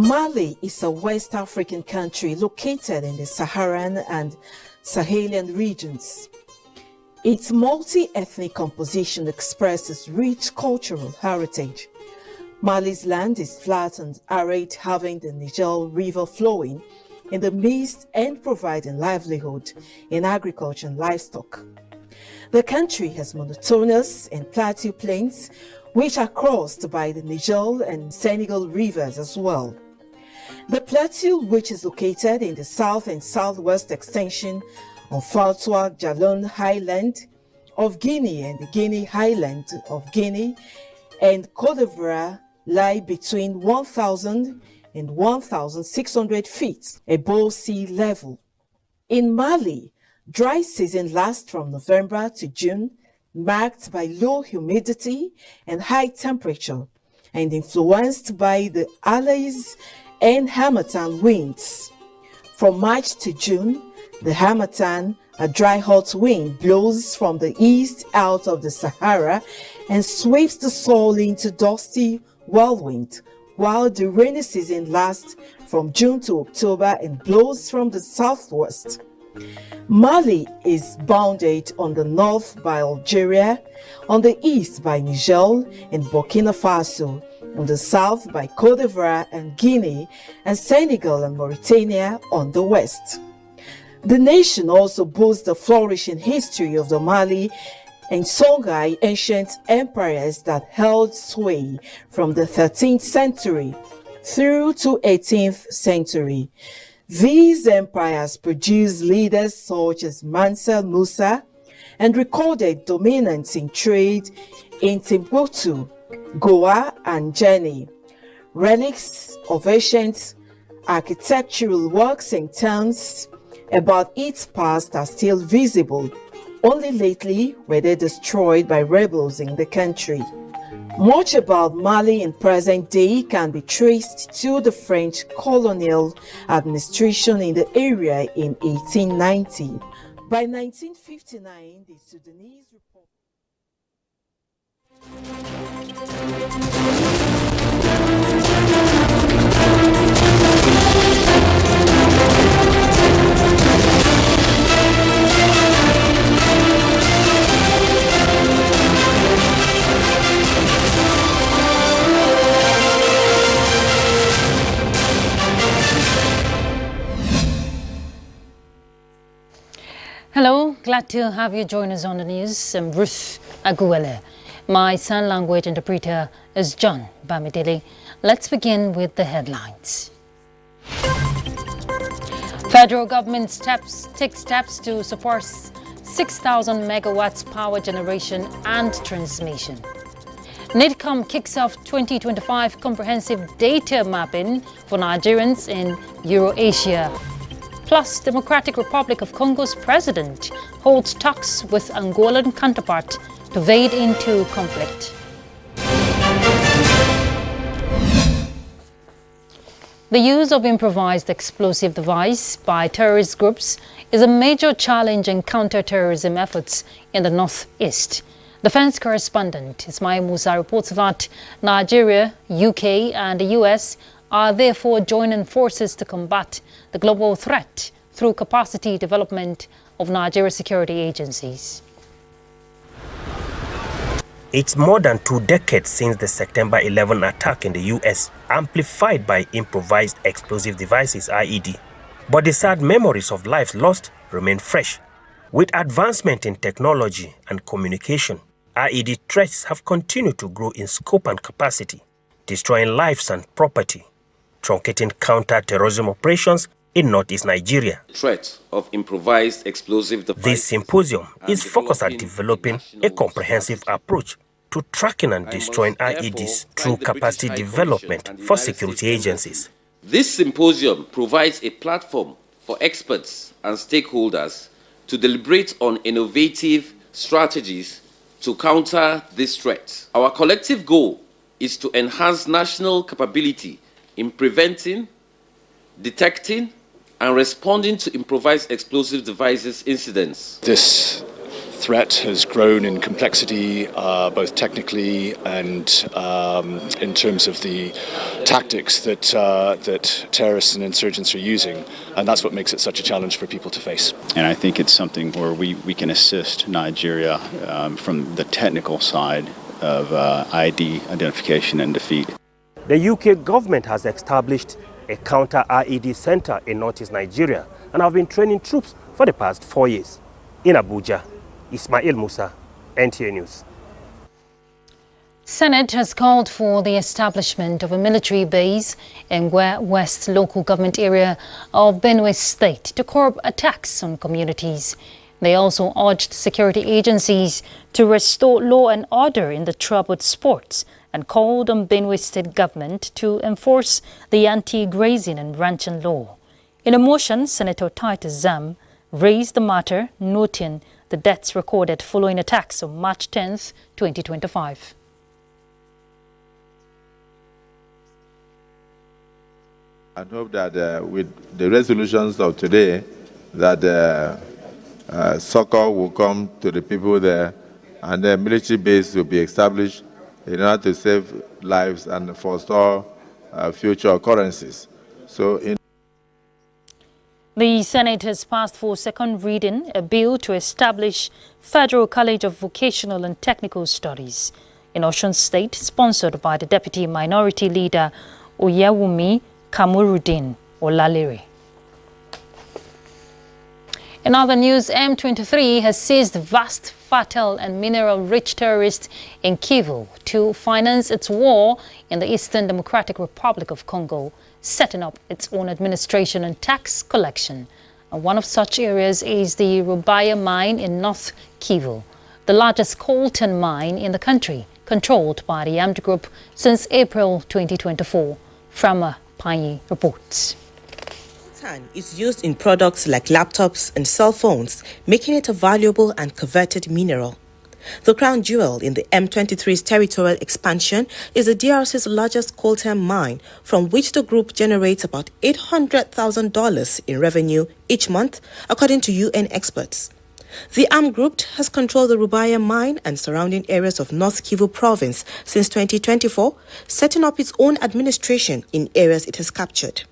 Mali is a West African country located in the Saharan and Sahelian regions. Its multi-ethnic composition expresses rich cultural heritage. Mali's land is flat and arid, having the Niger River flowing in the midst and providing livelihood in agriculture and livestock. The country has monotonous and plateau plains, which are crossed by the Niger and Senegal rivers as well. The plateau, which is located in the south and southwest extension of Faltoua Jalon Highland of Guinea and the Guinea Highland of Guinea and Côte d'Ivoire, lie between 1,000 and 1,600 feet above sea level. In Mali, dry season lasts from November to June, marked by low humidity and high temperature, and influenced by the Alais and Harmattan winds. From March to June, the Harmattan, a dry hot wind, blows from the east out of the Sahara and sweeps the soil into dusty whirlwind, while the rainy season lasts from June to October and blows from the southwest. Mali is bounded on the north by Algeria, on the east by Niger and Burkina Faso, on the south by Côte d'Ivoire and Guinea, and Senegal and Mauritania on the west. The nation also boasts the flourishing history of the Mali and Songhai ancient empires that held sway from the 13th century through to 18th century. These empires produced leaders such as Mansa Musa and recorded dominance in trade in Timbuktu, Goa, and Jenny. Relics of ancient architectural works and towns about its past are still visible. Only lately were they destroyed by rebels in the country. Much about Mali in present day can be traced to the French colonial administration in the area in 1890. By 1959, the Sudanese Hello, glad to have you join us on the news. I'm Ruth Aguele. My sign language interpreter is John Bamidele. Let's begin with the headlines. Federal government takes steps to support 6,000 megawatts power generation and transmission. NTAi kicks off 2025 comprehensive data mapping for Nigerians in Eurasia. Plus, Democratic Republic of Congo's president holds talks with Angolan counterpart to wade into conflict. The use of improvised explosive device by terrorist groups is a major challenge in counter-terrorism efforts in the northeast. Defense correspondent Ismail Musa reports that Nigeria, UK and the US are therefore joining forces to combat the global threat through capacity development of Nigeria's security agencies. It's more than 2 decades since the September 11 attack in the US, amplified by improvised explosive devices (IED). But the sad memories of lives lost remain fresh. With advancement in technology and communication, IED threats have continued to grow in scope and capacity, destroying lives and property, truncating counter-terrorism operations in northeast Nigeria. Threat of improvised explosive devices. This symposium is focused on developing a comprehensive approach to tracking and destroying IEDs through capacity development for security agencies. This symposium provides a platform for experts and stakeholders to deliberate on innovative strategies to counter this threat. Our collective goal is to enhance national capability in preventing, detecting, and responding to improvised explosive devices incidents. This threat has grown in complexity, both technically and in terms of the tactics that terrorists and insurgents are using, and that's what makes it such a challenge for people to face. And I think it's something where we can assist Nigeria from the technical side of ID identification and defeat. The UK government has established a counter-IED center in northeast Nigeria and have been training troops for the past 4 years. In Abuja, Ismail Musa, NTAi News. Senate has called for the establishment of a military base in West local government area of Benue State to curb attacks on communities. They also urged security agencies to restore law and order in the troubled sports and called on Benue State government to enforce the anti-grazing and ranching law. In a motion, Senator Titus Zam raised the matter, noting the deaths recorded following attacks on March 10, 2025. I hope that with the resolutions of today, that succor will come to the people there, and the military base will be established in order to save lives and forestall future occurrences. The Senate has passed for second reading a bill to establish Federal College of Vocational and Technical Studies in Osun State, sponsored by the Deputy Minority Leader Oyewumi Kamurudin Olalere. In other news, M23 has seized vast, fertile and mineral-rich territories in Kivu to finance its war in the Eastern Democratic Republic of Congo, setting up its own administration and tax collection. And one of such areas is the Rubaya mine in North Kivu, the largest coltan mine in the country, controlled by the armed group since April 2024. Frama Panyi reports. Coltan is used in products like laptops and cell phones, making it a valuable and coveted mineral. The crown jewel in the M23's territorial expansion is the DRC's largest coltan mine, from which the group generates about $800,000 in revenue each month, according to UN experts. The armed group has controlled the Rubaya mine and surrounding areas of North Kivu province since 2024, setting up its own administration in areas it has captured.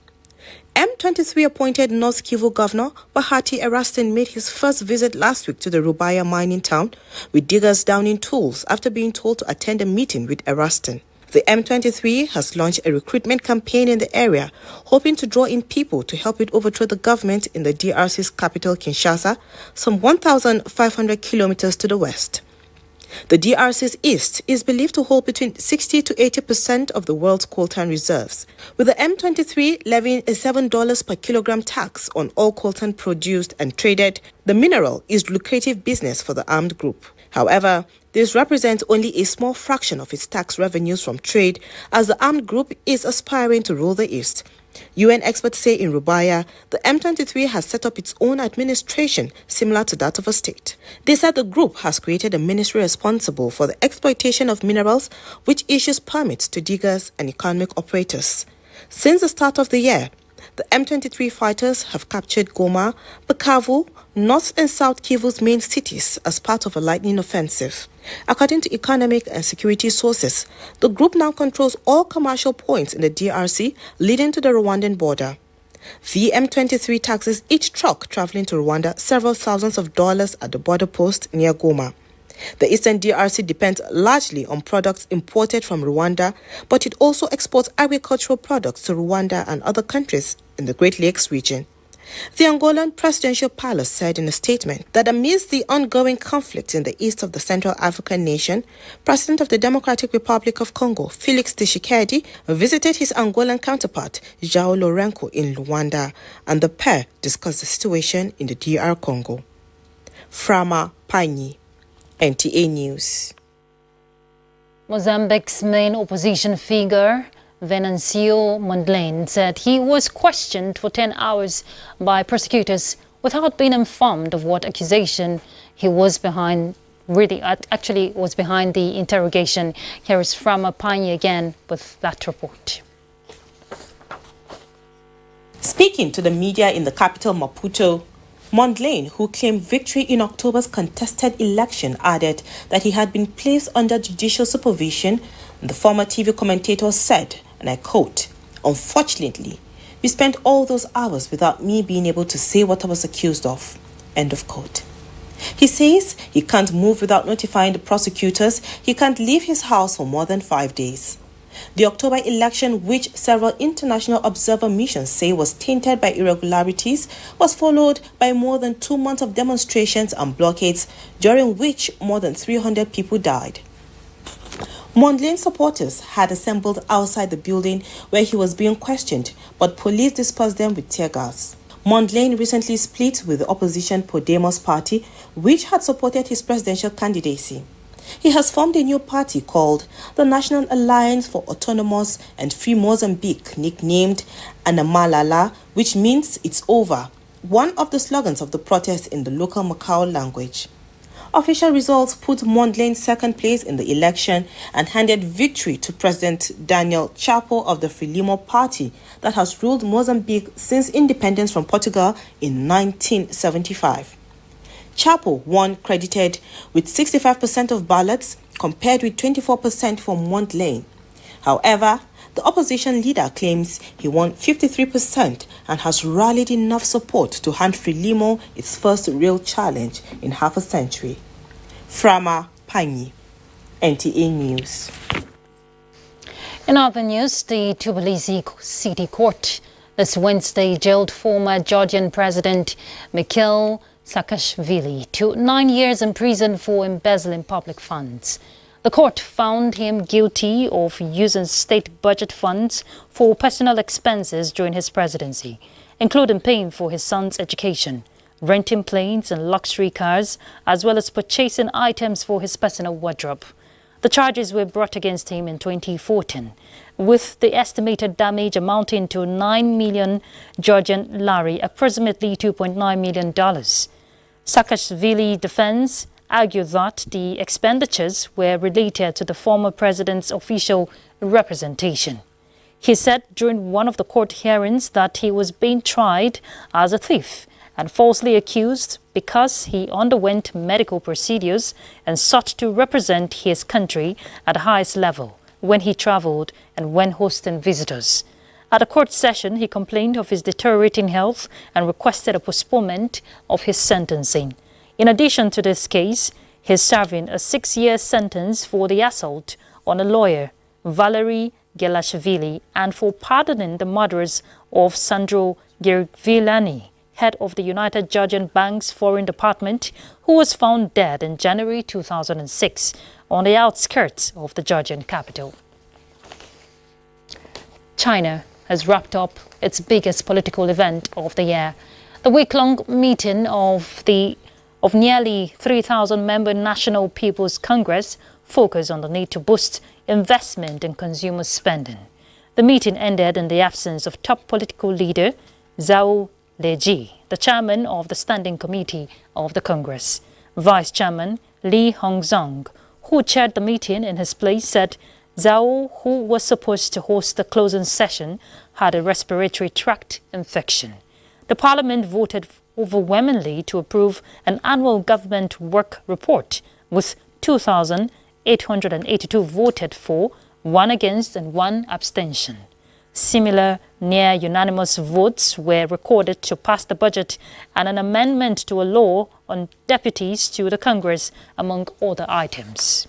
M23 appointed North Kivu Governor Bahati Erastin made his first visit last week to the Rubaya mining town, with diggers downing tools after being told to attend a meeting with Erastin. The M23 has launched a recruitment campaign in the area, hoping to draw in people to help it overthrow the government in the DRC's capital, Kinshasa, some 1,500 kilometers to the west. The DRC's east is believed to hold between 60 to 80% of the world's coltan reserves, with the M23 levying a $7 per kilogram tax on all coltan produced and traded. The mineral is lucrative business for the armed group. However, this represents only a small fraction of its tax revenues from trade, as the armed group is aspiring to rule the east. UN experts say in Rubaya, the M23 has set up its own administration similar to that of a state. They said the group has created a ministry responsible for the exploitation of minerals, which issues permits to diggers and economic operators. Since the start of the year, the M23 fighters have captured Goma, Bukavu, North and South Kivu's main cities as part of a lightning offensive. According to economic and security sources, the group now controls all commercial points in the DRC leading to the Rwandan border. The M23 taxes each truck traveling to Rwanda several thousands of dollars at the border post near Goma. The eastern DRC depends largely on products imported from Rwanda, but it also exports agricultural products to Rwanda and other countries in the Great Lakes region. The Angolan presidential palace said in a statement that amidst the ongoing conflict in the east of the Central African nation, President of the Democratic Republic of Congo, Felix Tshisekedi, visited his Angolan counterpart, João Lourenço, in Luanda, and the pair discussed the situation in the DR Congo. Frama Panyi, NTAi News. Mozambique's main opposition figure, Venancio Mondlane, said he was questioned for 10 hours by prosecutors without being informed of what accusation he was behind, was behind the interrogation. Here is Frama Panyi again with that report. Speaking to the media in the capital Maputo, Mondlane, who claimed victory in October's contested election, added that he had been placed under judicial supervision. The former TV commentator said, and I quote, "Unfortunately, we spent all those hours without me being able to say what I was accused of." End of quote. He says he can't move without notifying the prosecutors. He can't leave his house for more than 5 days. The October election, which several international observer missions say was tainted by irregularities, was followed by more than 2 months of demonstrations and blockades, during which more than 300 people died. Mondlane supporters had assembled outside the building where he was being questioned, but police dispersed them with tear gas. Mondlane recently split with the opposition Podemos party, which had supported his presidential candidacy. He has formed a new party called the National Alliance for Autonomous and Free Mozambique, nicknamed Anamalala, which means it's over, one of the slogans of the protest in the local Macau language. Official results put Mondlane second place in the election and handed victory to President Daniel Chapo of the Frelimo party that has ruled Mozambique since independence from Portugal in 1975. Chapo won, credited with 65% of ballots compared with 24% for Mondlane. However, the opposition leader claims he won 53% and has rallied enough support to hand Frelimo its first real challenge in half a century. Frama Panyi, NTAi News. In other news, the Tbilisi City Court this Wednesday jailed former Georgian President Mikhail Saakashvili to 9 years in prison for embezzling public funds. The court found him guilty of using state budget funds for personal expenses during his presidency, including paying for his son's education, renting planes and luxury cars, as well as purchasing items for his personal wardrobe. The charges were brought against him in 2014, with the estimated damage amounting to 9 million Georgian lari, approximately $2.9 million. Saakashvili defense argued that the expenditures were related to the former president's official representation. He said during one of the court hearings that he was being tried as a thief and falsely accused because he underwent medical procedures and sought to represent his country at the highest level when he traveled and when hosting visitors. At a court session, he complained of his deteriorating health and requested a postponement of his sentencing. In addition to this case, he is serving a 6-year sentence for the assault on a lawyer, Valery Gelashvili, and for pardoning the murderers of Sandro Girvilani, head of the United Georgian Bank's foreign department, who was found dead in January 2006 on the outskirts of the Georgian capital. China has wrapped up its biggest political event of the year. The week-long meeting of nearly 3,000-member National People's Congress focused on the need to boost investment and consumer spending. The meeting ended in the absence of top political leader Zhao Leji, the chairman of the Standing Committee of the Congress. Vice Chairman Li Hongzhang, who chaired the meeting in his place, said Zhao, who was supposed to host the closing session, had a respiratory tract infection. The parliament voted overwhelmingly to approve an annual government work report, with 2,882 voted for, 1 against and 1 abstention. Similar near-unanimous votes were recorded to pass the budget and an amendment to a law on deputies to the Congress, among other items.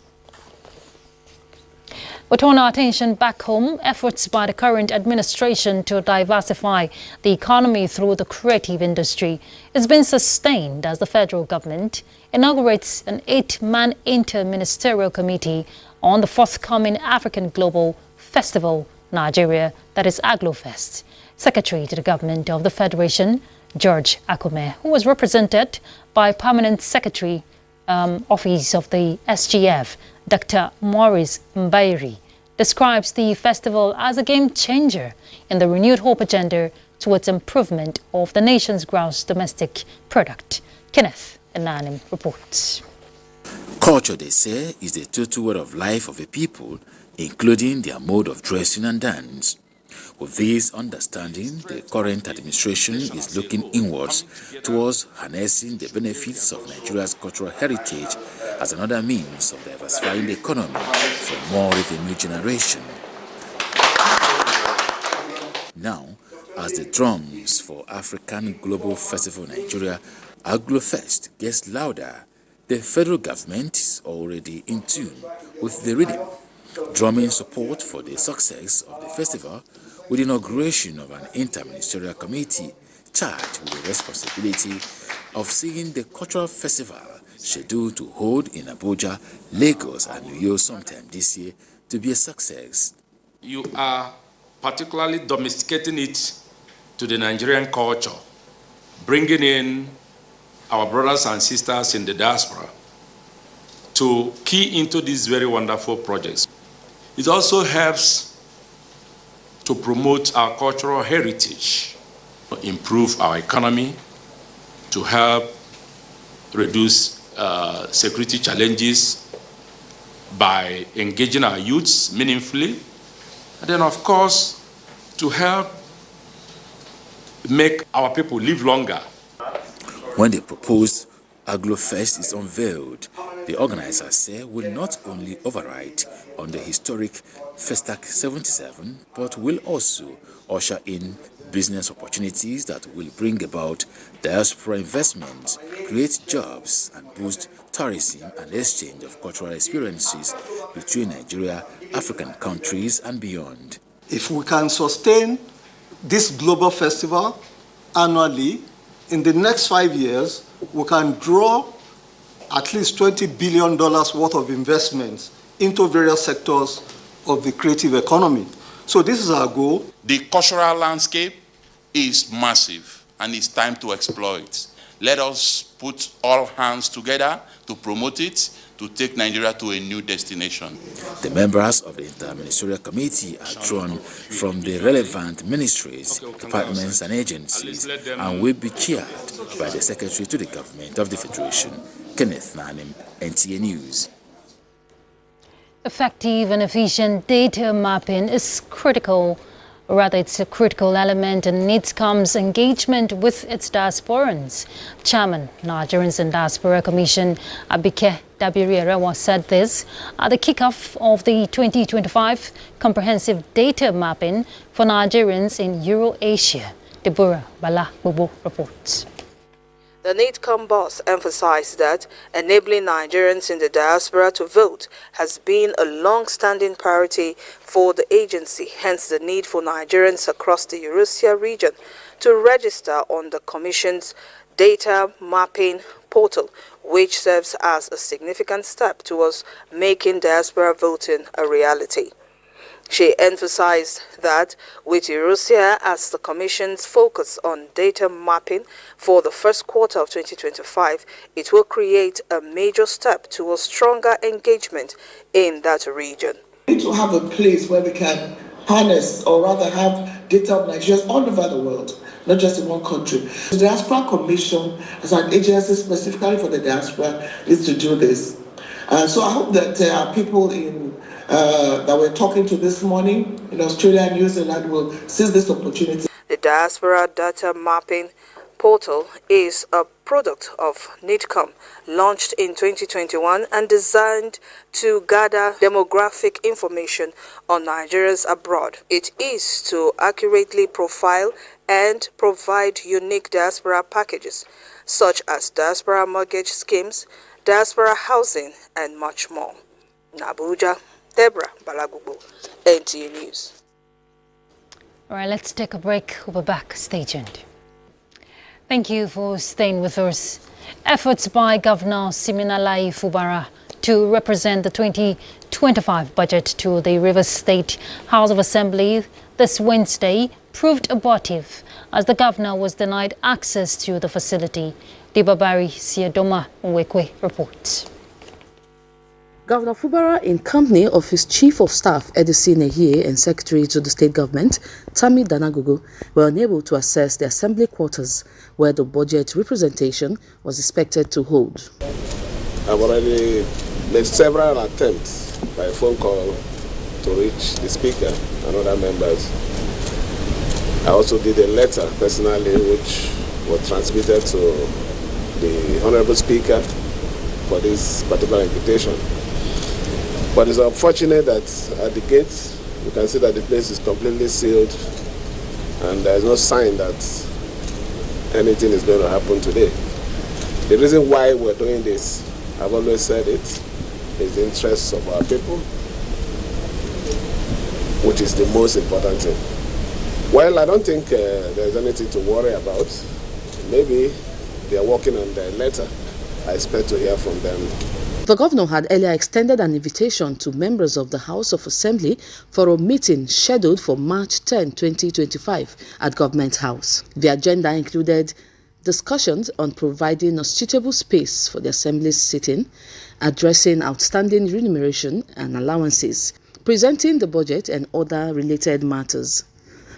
We turn our attention back home. Efforts by the current administration to diversify the economy through the creative industry is being sustained as the federal government inaugurates an 8-man inter-ministerial committee on the forthcoming African Global Festival, Nigeria, that is AgloFest. Secretary to the government of the Federation, George Akume, who was represented by Permanent Secretary Office of the SGF, Dr. Maurice Mbairi, describes the festival as a game changer in the renewed hope agenda towards improvement of the nation's gross domestic product. Kenneth Enanim reports. Culture, they say, is the total way of life of a people, including their mode of dressing and dance. With this understanding, the current administration is looking inwards towards harnessing the benefits of Nigeria's cultural heritage as another means of diversifying the economy for more revenue generation. Now, as the drums for African Global Festival Nigeria AgloFest gets louder, the federal government is already in tune with the rhythm, drumming support for the success of the festival with the inauguration of an inter-ministerial committee charged with the responsibility of seeing the cultural festival scheduled to hold in Abuja, Lagos and New York sometime this year to be a success. You are particularly domesticating it to the Nigerian culture, bringing in our brothers and sisters in the diaspora to key into these very wonderful projects. It also helps to promote our cultural heritage, improve our economy, to help reduce security challenges by engaging our youths meaningfully, and then of course to help make our people live longer. When the proposed AgloFest is unveiled, the organizers say will not only override on the historic Festac 77, but will also usher in business opportunities that will bring about diaspora investments, create jobs, and boost tourism and exchange of cultural experiences between Nigeria, African countries, and beyond. If we can sustain this global festival annually, in the next 5 years, we can draw at least $20 billion worth of investments into various sectors of the creative economy. So this is our goal. The cultural landscape is massive and it's time to exploit. Let us put all hands together to promote it, to take Nigeria to a new destination. The members of the Inter-Ministerial Committee are drawn from the relevant ministries, departments and agencies and will be chaired by the Secretary to the Government of the Federation, Kenneth Nanim, NTAi News. Effective and efficient data mapping is critical. Rather, it's a critical element in NTAi's engagement with its diasporans. Chairman, Nigerians and Diaspora Commission, Abike Dabiri-Erewa, said this at the kickoff of the 2025 Comprehensive Data Mapping for Nigerians in Euro-Asia. Deborah Bala-Bubu reports. The NTAi boss emphasized that enabling Nigerians in the diaspora to vote has been a long-standing priority for the agency, hence the need for Nigerians across the Eurasia region to register on the Commission's data mapping portal, which serves as a significant step towards making diaspora voting a reality. She emphasized that with Eurasia as the Commission's focus on data mapping for the first quarter of 2025, it will create a major step towards stronger engagement in that region. We need to have a place where we can harness, or rather have data of Nigerians all over the world, not just in one country. The Diaspora Commission, as an agency specifically for the diaspora, needs to do this. So I hope that people in that we're talking to this morning in Australia and New Zealand will seize this opportunity. The Diaspora Data Mapping Portal is a product of NTAi, launched in 2021 and designed to gather demographic information on Nigerians abroad. It is to accurately profile and provide unique diaspora packages, such as diaspora mortgage schemes, diaspora housing, and much more. In Abuja, Deborah Balagubu, NTAi News. All right, let's take a break. We'll be back. Stay tuned. Thank you for staying with us. Efforts by Governor Siminalayi Fubara to represent the 2025 budget to the Rivers State House of Assembly this Wednesday proved abortive as the governor was denied access to the facility. Dibabari Siadoma Nwekwe reports. Governor Fubara, in company of his Chief of Staff, Edison Ehie, and Secretary to the State Government, Tammy Danagugu, were unable to access the Assembly quarters where the budget representation was expected to hold. I've already made several attempts by phone call to reach the Speaker and other members, I also did a letter personally which was transmitted to the Honorable Speaker for this particular invitation. But it's unfortunate that at the gates, you can see that the place is completely sealed and there's no sign that anything is going to happen today. The reason why we're doing this, I've always said it, is the interests of our people, which is the most important thing. Well, I don't think there's anything to worry about. Maybe they are working on their letter. I expect to hear from them. The governor had earlier extended an invitation to members of the House of Assembly for a meeting scheduled for March 10, 2025 at Government House. The agenda included discussions on providing a suitable space for the Assembly's sitting, addressing outstanding remuneration and allowances, presenting the budget and other related matters.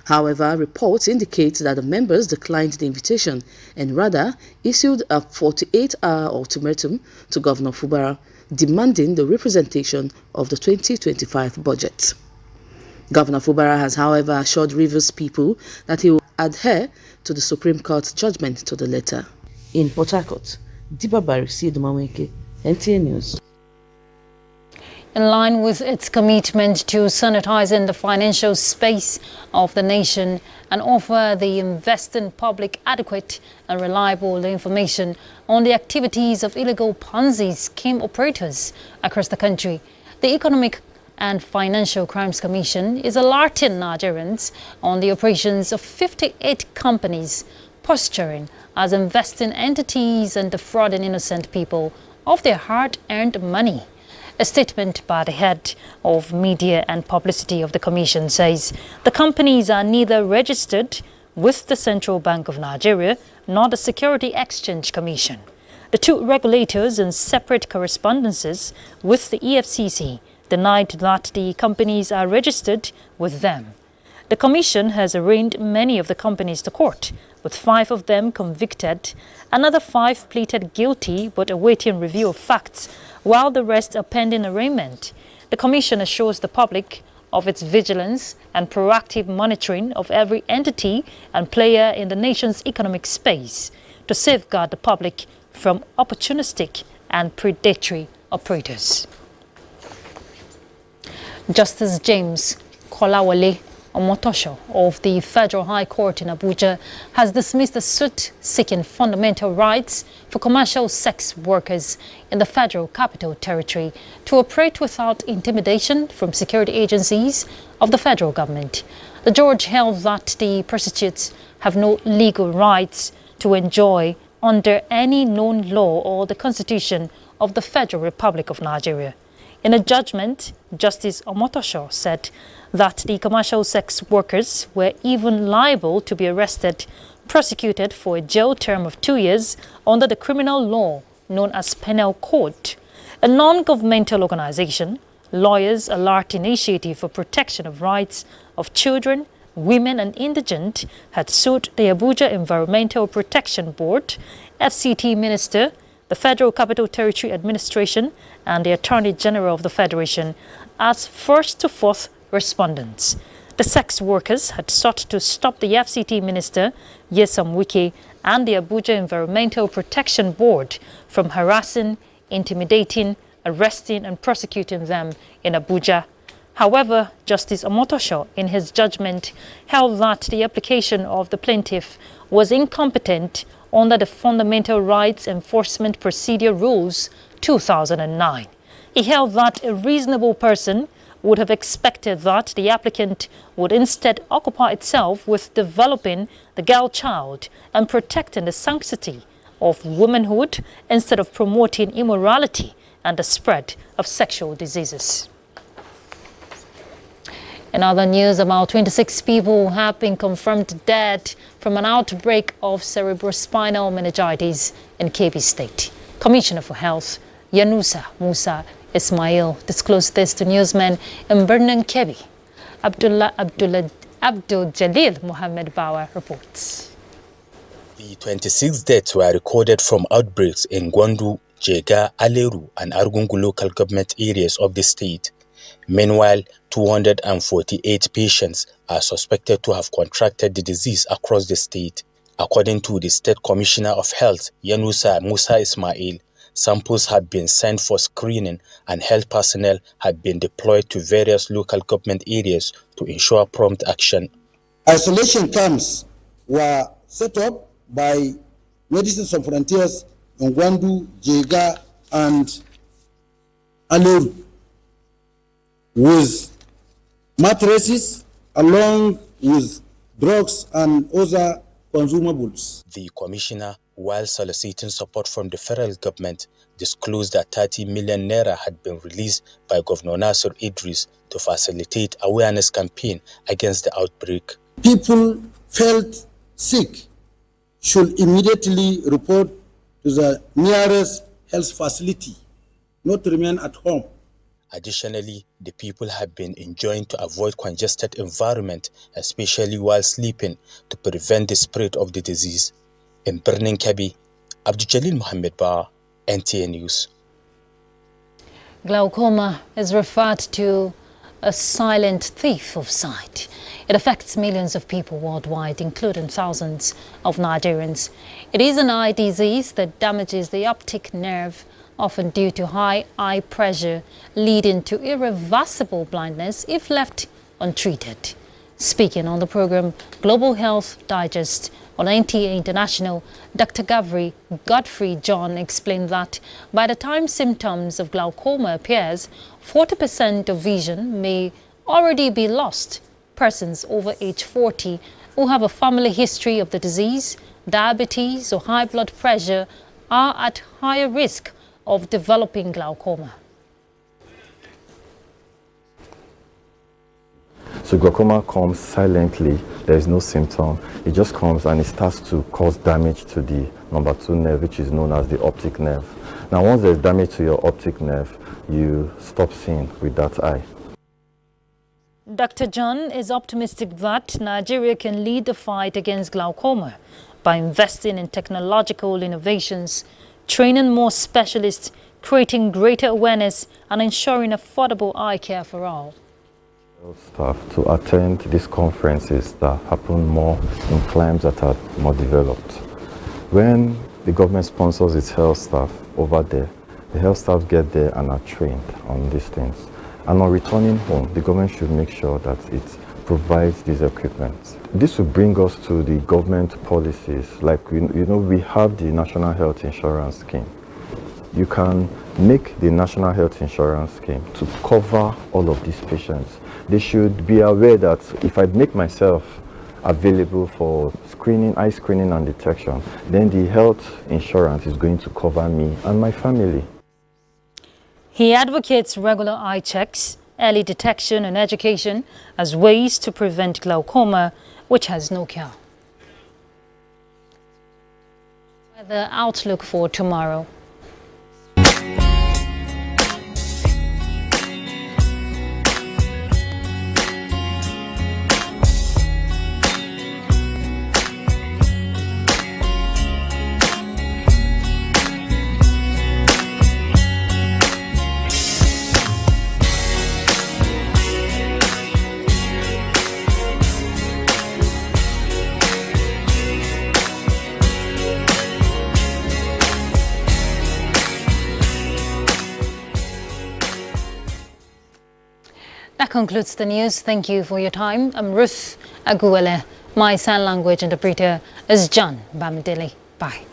However, reports indicate that the members declined the invitation and rather issued a 48-hour ultimatum to Governor Fubara demanding the representation of the 2025 budget. Governor Fubara has, however, assured Rivers people that he will adhere to the Supreme Court judgment to the letter. In Port Harcourt, Dibabari Sidumaweke, NTAi News. In line with its commitment to sanitizing the financial space of the nation and offer the investing public adequate and reliable information on the activities of illegal Ponzi scheme operators across the country, the Economic and Financial Crimes Commission is alerting Nigerians on the operations of 58 companies posturing as investing entities and defrauding innocent people of their hard-earned money. A statement by the head of media and publicity of the commission says the companies are neither registered with the Central Bank of Nigeria nor the Security Exchange Commission. The two regulators, in separate correspondences with the EFCC, denied that the companies are registered with them. The commission has arraigned many of the companies to court, with 5 of them convicted, another 5 pleaded guilty but awaiting review of facts, while the rest are pending arraignment. The commission assures the public of its vigilance and proactive monitoring of every entity and player in the nation's economic space to safeguard the public from opportunistic and predatory operators. Justice James Kolawole Omotosho of the Federal High Court in Abuja has dismissed a suit seeking fundamental rights for commercial sex workers in the Federal Capital Territory to operate without intimidation from security agencies of the federal government. The judge held that the prostitutes have no legal rights to enjoy under any known law or the Constitution of the Federal Republic of Nigeria. In a judgment, Justice Omotosho said that the commercial sex workers were even liable to be arrested, prosecuted for a jail term of 2 years under the criminal law known as Penal Code. A non-governmental organization, Lawyers Alert Initiative for Protection of Rights of Children, Women and Indigent, had sued the Abuja Environmental Protection Board, FCT Minister, the Federal Capital Territory Administration, and the Attorney General of the Federation as first to fourth respondents. The sex workers had sought to stop the FCT Minister, Nyesom Wike, and the Abuja Environmental Protection Board from harassing, intimidating, arresting and prosecuting them in Abuja. However, Justice Omotosho, in his judgment, held that the application of the plaintiff was incompetent under the Fundamental Rights Enforcement Procedure Rules 2009. He held that a reasonable person would have expected that the applicant would instead occupy itself with developing the girl child and protecting the sanctity of womanhood instead of promoting immorality and the spread of sexual diseases. In other news, about 26 people have been confirmed dead from an outbreak of cerebrospinal meningitis in Kebbi State. Commissioner for Health, Yanusa Musa Ismail, disclosed this to newsmen in Birnin Kebbi. Abdul Jalil Muhammad Bawa reports. The 26 deaths were recorded from outbreaks in Gwandu, Jega, Aleru, and Argungu local government areas of the state. Meanwhile, 248 patients are suspected to have contracted the disease across the state. According to the State Commissioner of Health, Yanusa Musa Ismail, samples had been sent for screening and health personnel had been deployed to various local government areas to ensure prompt action. Isolation camps were set up by Medicine Sans Frontiers in Gwandu, Jega, and Aleru, with mattresses along with drugs and other consumables. The commissioner, while soliciting support from the federal government, disclosed that 30 million naira had been released by Governor Nasir Idris to facilitate awareness campaign against the outbreak. People felt sick should immediately report to the nearest health facility, not remain at home. Additionally, the people have been enjoined to avoid congested environment, especially while sleeping, to prevent the spread of the disease. In Birnin Kebbi, Abdul Mohammed Ba, NTAi News. Glaucoma is referred to a silent thief of sight. It affects millions of people worldwide, including thousands of Nigerians. It is an eye disease that damages the optic nerve, often due to high eye pressure, leading to irreversible blindness if left untreated. Speaking on the program Global Health Digest on NTAi International, Dr. Godfrey John explained that by the time symptoms of glaucoma appears, 40% of vision may already be lost. Persons over age 40 who have a family history of the disease, diabetes or high blood pressure are at higher risk of developing glaucoma. So glaucoma comes silently, there is no symptom, it just comes and it starts to cause damage to the number 2 nerve, which is known as the optic nerve. Now once there's damage to your optic nerve, you stop seeing with that eye. Dr. John is optimistic that Nigeria can lead the fight against glaucoma by investing in technological innovations, training more specialists, creating greater awareness, and ensuring affordable eye care for all. Staff to attend these conferences that happen more in climes that are more developed. When the government sponsors its health staff over there, the health staff get there and are trained on these things. And on returning home, the government should make sure that it provides these equipment. This will bring us to the government policies, like we have the National Health Insurance Scheme. You can make the National Health Insurance Scheme to cover all of these patients. They should be aware that if I make myself available for screening, eye screening and detection, then the health insurance is going to cover me and my family. He advocates regular eye checks, early detection and education as ways to prevent glaucoma, which has no cure. The outlook for tomorrow. That concludes the news. Thank you for your time. I'm Ruth Aguele. My sign language interpreter is John Bamidele. Bye.